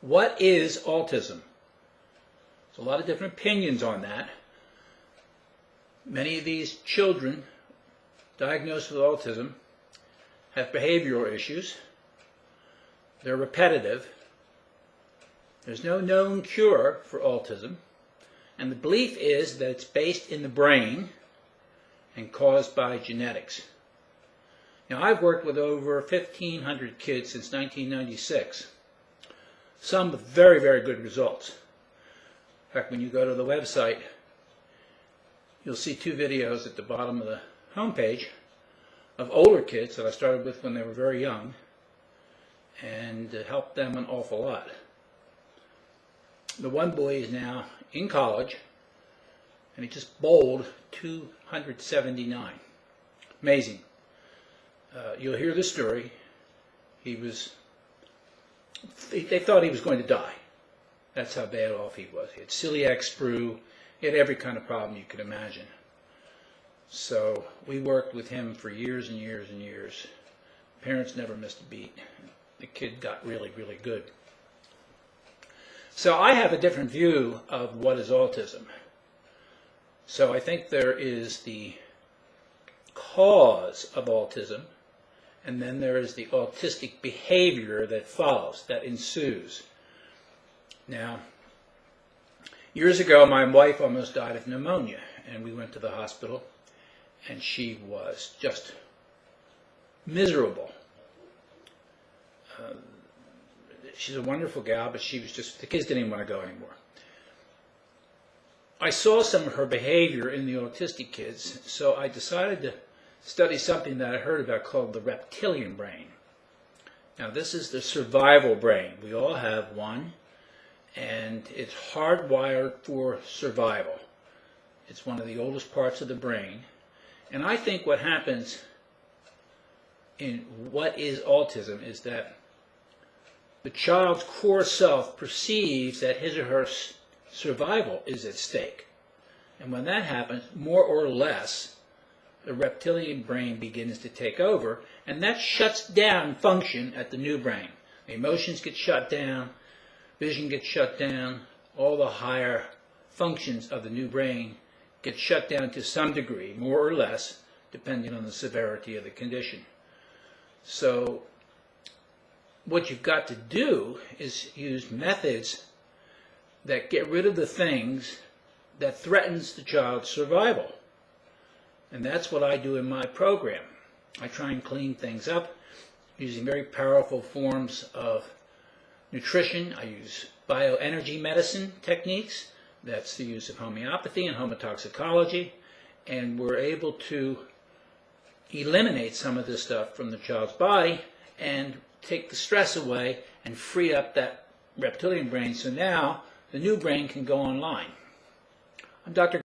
What is autism? There's a lot of different opinions on that. Many of these children diagnosed with autism have behavioral issues. They're repetitive. There's no known cure for autism. And the belief is that it's based in the brain and caused by genetics. Now, I've worked with over 1,500 kids since 1996. Some with very, very good results. In fact, when you go to the website, you'll see two videos at the bottom of the homepage of older kids that I started with when they were very young, and helped them an awful lot. The one boy is now in college, and he just bowled 279. Amazing. You'll hear the story. They thought he was going to die. That's how bad off he was. He had celiac sprue. He had every kind of problem you could imagine. So we worked with him for years and years and years. Parents never missed a beat. The kid got really, really good. So I have a different view of what is autism. So I think there is the cause of autism, and then there is the autistic behavior that follows, that ensues. Now, years ago, my wife almost died of pneumonia, and we went to the hospital, and she was just miserable. She's a wonderful gal, but she was just, the kids didn't even want to go anymore. I saw some of her behavior in the autistic kids, so I decided to study something that I heard about called the reptilian brain. Now, this is the survival brain. We all have one, and it's hardwired for survival. It's one of the oldest parts of the brain. And I think what happens in what is autism is that the child's core self perceives that his or her survival is at stake. And when that happens, more or less, the reptilian brain begins to take over, and that shuts down function at the new brain. The emotions get shut down, vision gets shut down, all the higher functions of the new brain get shut down to some degree, more or less, depending on the severity of the condition. So what you've got to do is use methods that get rid of the things that threatens the child's survival. And that's what I do in my program. I try and clean things up using very powerful forms of nutrition. I use bioenergy medicine techniques. That's the use of homeopathy and homotoxicology. And we're able to eliminate some of this stuff from the child's body and take the stress away and free up that reptilian brain, so now the new brain can go online. I'm Dr.